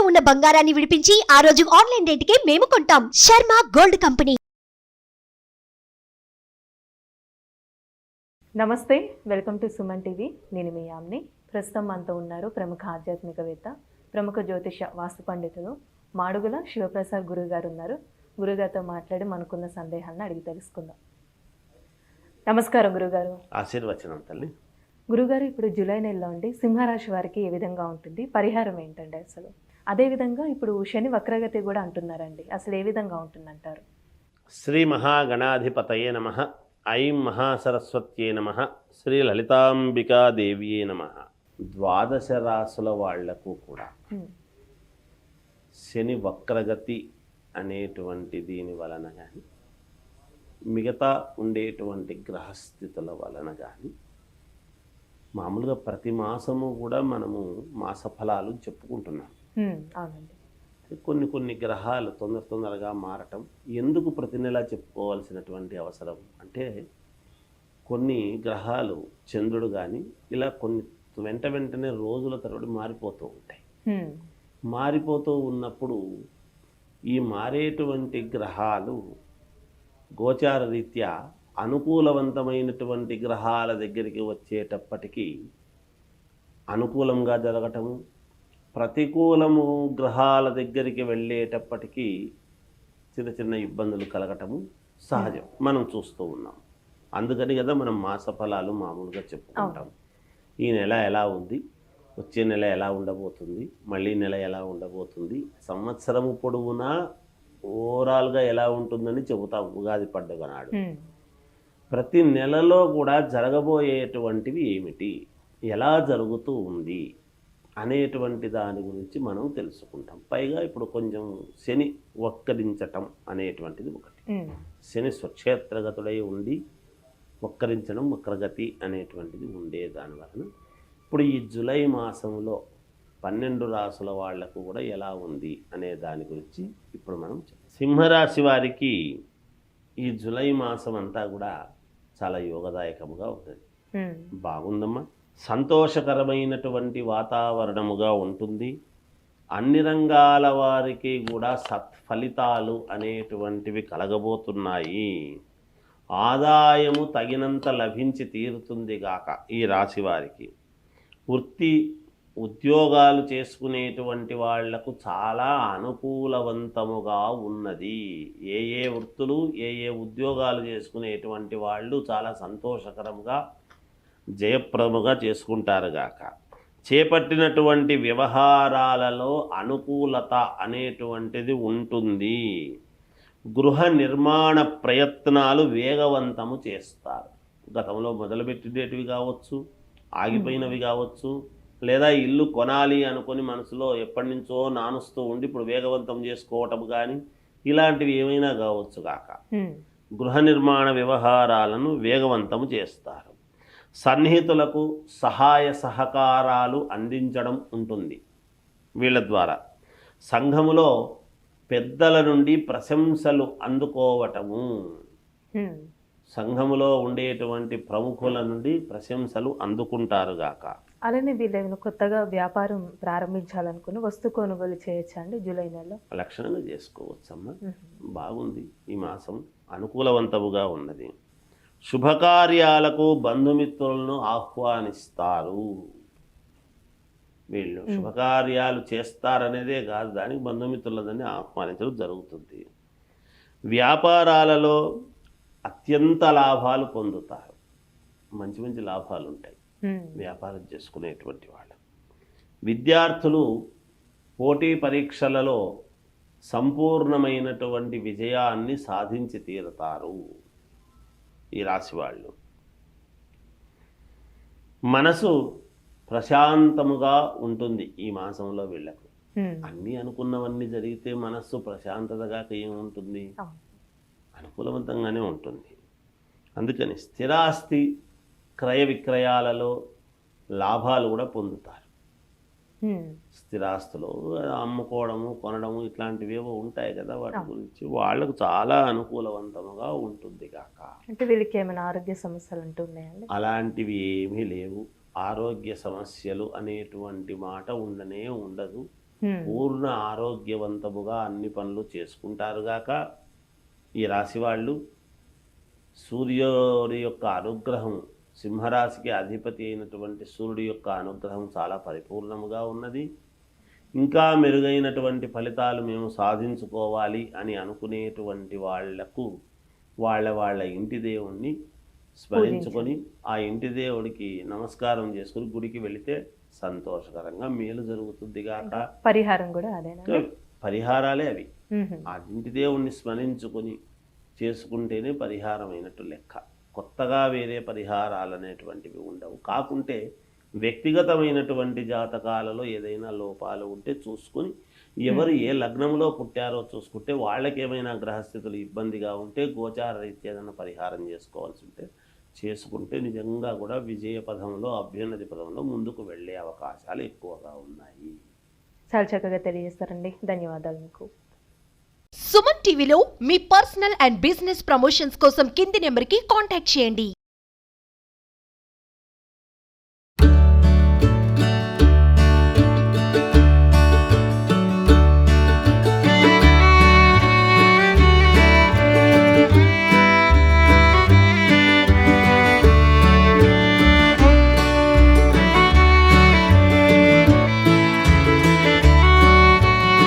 ఉన్న బంగారాన్ని విడిపించి ఆ రోజు ఆన్లైన్ రేటుకే మేము కొంటాం. Sharma gold company. నమస్తే, వెల్కమ్ టు సుమన్ టీవీ. నేను మీ యామ్ని. ప్రస్తుతం మనతో ఉన్నారు ప్రముఖ ఆధ్యాత్మికవేత్త, ప్రముఖ జ్యోతిష వాస్తు పండితులు మాడుగుల శివప్రసాద్ గురుగారు ఉన్నారు. గురుగారితో మాట్లాడి మనకున్న సందేహాలను అడిగి తెలుసుకుందాం. నమస్కారం గురుగారు. ఆశీర్వచనం తల్లి. గురుగారు, ఇప్పుడు జూలై నెలలో ఉండి సింహరాశి వారికి ఏ విధంగా ఉంటుంది, పరిహారం ఏంటండి అసలు? అదేవిధంగా ఇప్పుడు శని వక్రగతి కూడా అంటున్నారండి, అసలు ఏ విధంగా ఉంటుందంటారు? శ్రీ మహాగణాధిపతయే నమః. ఐం మహాసరస్వత్యే నమః. శ్రీ లలితాంబికాదేవియే నమః. ద్వాదశ రాసుల వాళ్లకు కూడా శని వక్రగతి అనేటువంటి దీని వలన కానీ, మిగతా ఉండేటువంటి గ్రహస్థితుల వలన కానీ, మామూలుగా ప్రతి మాసము కూడా మనము మాస ఫలాలు చెప్పుకుంటున్నాం. అవునండి. కొన్ని గ్రహాలు తొందరగా మారటం ఎందుకు ప్రతి నెల చెప్పుకోవాల్సినటువంటి అవసరం అంటే, కొన్ని గ్రహాలు చంద్రుడు కానీ ఇలా కొన్ని వెంటనే రోజుల తరబడి మారిపోతూ ఉంటాయి. మారిపోతూ ఉన్నప్పుడు ఈ మారేటువంటి గ్రహాలు గోచార రీత్యా అనుకూలవంతమైనటువంటి గ్రహాల దగ్గరికి వచ్చేటప్పటికీ అనుకూలంగా జరగటము, ప్రతికూలము గ్రహాల దగ్గరికి వెళ్ళేటప్పటికీ చిన్న ఇబ్బందులు కలగటము సహజం, మనం చూస్తూ ఉన్నాం. అందుకని కదా మనం మాస ఫలాలు మామూలుగా చెప్పుకుంటాం. ఈ నెల ఎలా ఉంది, వచ్చే నెల ఎలా ఉండబోతుంది, మళ్ళీ నెల ఎలా ఉండబోతుంది, సంవత్సరము పొడవునా ఓవరాల్గా ఎలా ఉంటుందని చెబుతాం ఉగాది పండుగ నాడు. ప్రతి నెలలో కూడా జరగబోయేటువంటివి ఏమిటి, ఎలా జరుగుతూ ఉంది అనేటువంటి దాని గురించి మనం తెలుసుకుంటాం. పైగా ఇప్పుడు కొంచెం శని వక్రించటం అనేటువంటిది ఒకటి. శని స్వక్షేత్రగతుడై ఉండి వక్రించడం, వక్రగతి అనేటువంటిది ఉండే దానివలన ఇప్పుడు ఈ జూలై మాసంలో 12 రాసుల వాళ్లకు కూడా ఎలా ఉంది అనే దాని గురించి ఇప్పుడు మనం సింహరాశి వారికి ఈ జూలై మాసం అంతా కూడా చాలా యోగదాయకముగా ఉంటుంది. బాగుందమ్మా, సంతోషకరమైనటువంటి వాతావరణముగా ఉంటుంది. అన్ని రంగాల వారికి కూడా సత్ఫలితాలు అనేటువంటివి కలగబోతున్నాయి. ఆదాయము తగినంత లభించి తీరుతుంది గాక ఈ రాశి వారికి. ఉద్యోగాలు చేసుకునేటువంటి వాళ్లకు చాలా అనుకూలవంతముగా ఉన్నది. ఏ వృత్తులు, ఏ ఉద్యోగాలు చేసుకునేటువంటి వాళ్ళు చాలా సంతోషకరంగా జయప్రదముగా చేసుకుంటారు గాక. చేపట్టినటువంటి వ్యవహారాలలో అనుకూలత అనేటువంటిది ఉంటుంది. గృహ నిర్మాణ ప్రయత్నాలు వేగవంతము చేస్తారు. గతంలో మొదలుపెట్టినవి కావచ్చు, ఆగిపోయినవి కావచ్చు, లేదా ఇల్లు కొనాలి అనుకొని మనసులో ఎప్పటి నుంచో నానుస్తూ ఉండి ఇప్పుడు వేగవంతం చేసుకోవటం కానీ ఇలాంటివి ఏమైనా కావచ్చు కాక గృహ నిర్మాణ వ్యవహారాలను వేగవంతము చేస్తారు. సన్నిహితులకు సహాయ సహకారాలు అందించడం ఉంటుంది వీళ్ళ ద్వారా. సంఘములో పెద్దల నుండి ప్రశంసలు అందుకోవటము, సంఘములో ఉండేటువంటి ప్రముఖుల నుండి ప్రశంసలు అందుకుంటారు గాక. అలానే వీళ్ళు కొత్తగా వ్యాపారం ప్రారంభించాలనుకుని వస్తు కొనుగోలు చేయొచ్చా అండి జూలై నెలలో? లక్షణంగా చేసుకోవచ్చమ్మా. బాగుంది, ఈ మాసం అనుకూలవంతముగా ఉన్నది. శుభకార్యాలకు బంధుమిత్రులను ఆహ్వానిస్తారు. వీళ్ళు శుభకార్యాలు చేస్తారనేదే కాదు, దానికి బంధుమిత్రులని ఆహ్వానించడం జరుగుతుంది. వ్యాపారాలలో అత్యంత లాభాలు పొందుతారు. మంచి లాభాలు ఉంటాయి వ్యాపారం చేసుకునేటువంటి వాళ్ళు. విద్యార్థులు పోటీ పరీక్షలలో సంపూర్ణమైనటువంటి విజయాన్ని సాధించి తీరుతారు ఈ రాశి వాళ్ళు. మనసు ప్రశాంతముగా ఉంటుంది ఈ మాసంలో వీళ్ళకు. అన్నీ అనుకున్నవన్నీ జరిగితే మనస్సు ప్రశాంతతగా ఏముంటుంది, అనుకూలవంతంగానే ఉంటుంది. అందుకని స్థిరాస్తి క్రయ విక్రయాలలో లాభాలు కూడా పొందుతారు. స్థిరాస్తులు అమ్ముకోవడము, కొనడము ఇట్లాంటివి ఏవో ఉంటాయి కదా, వాటి గురించి వాళ్ళకు చాలా అనుకూలవంతముగా ఉంటుంది కాక. అంటే వీళ్ళకి ఏమైనా ఆరోగ్య సమస్యలు ఉంటున్నాయండి? అలాంటివి ఏమీ లేవు. ఆరోగ్య సమస్యలు అనేటువంటి మాట ఉండనే ఉండదు. పూర్ణ ఆరోగ్యవంతముగా అన్ని పనులు చేసుకుంటారుగాక. ఈ రాశి వాళ్ళు సూర్యుడి యొక్క అనుగ్రహం, సింహరాశికి అధిపతి అయినటువంటి సూర్యుడి యొక్క అనుగ్రహం చాలా పరిపూర్ణముగా ఉన్నది. ఇంకా మెరుగైనటువంటి ఫలితాలు మేము సాధించుకోవాలి అని అనుకునేటువంటి వాళ్లకు వాళ్ళ ఇంటి దేవుణ్ణి స్మరించుకొని ఆ ఇంటి దేవుడికి నమస్కారం చేసుకుని గుడికి వెళితే సంతోషకరంగా మేలు జరుగుతుంది గాక. పరిహారం కూడా అదేనా? పరిహారాలే అవి. ఆ ఇంటి దేవుణ్ణి స్మరించుకొని చేసుకుంటేనే పరిహారం అయినట్టు లెక్క. కొత్తగా వేరే పరిహారాలు అనేటువంటివి ఉండవు. కాకుంటే వ్యక్తిగతమైనటువంటి జాతకాలలో ఏదైనా లోపాలు ఉంటే చూసుకొని, ఎవరు ఏ లగ్నంలో పుట్టారో చూసుకుంటే, వాళ్ళకి ఏమైనా గ్రహస్థితులు ఇబ్బందిగా ఉంటే గోచార రీత్యా ఏదైనా పరిహారం చేసుకోవాల్సి ఉంటే చేసుకుంటే నిజంగా కూడా విజయ పదంలో, అభ్యున్నతి పదంలో ముందుకు వెళ్ళే అవకాశాలు ఎక్కువగా ఉన్నాయి. చాలా చక్కగా తెలియజేస్తారండి. ధన్యవాదాలు మీకు. సుమన్ టీవీలో మీ పర్సనల్ అండ్ బిజినెస్ ప్రమోషన్స్ కోసం కింది నెంబర్కి కాంటాక్ట్ చేయండి.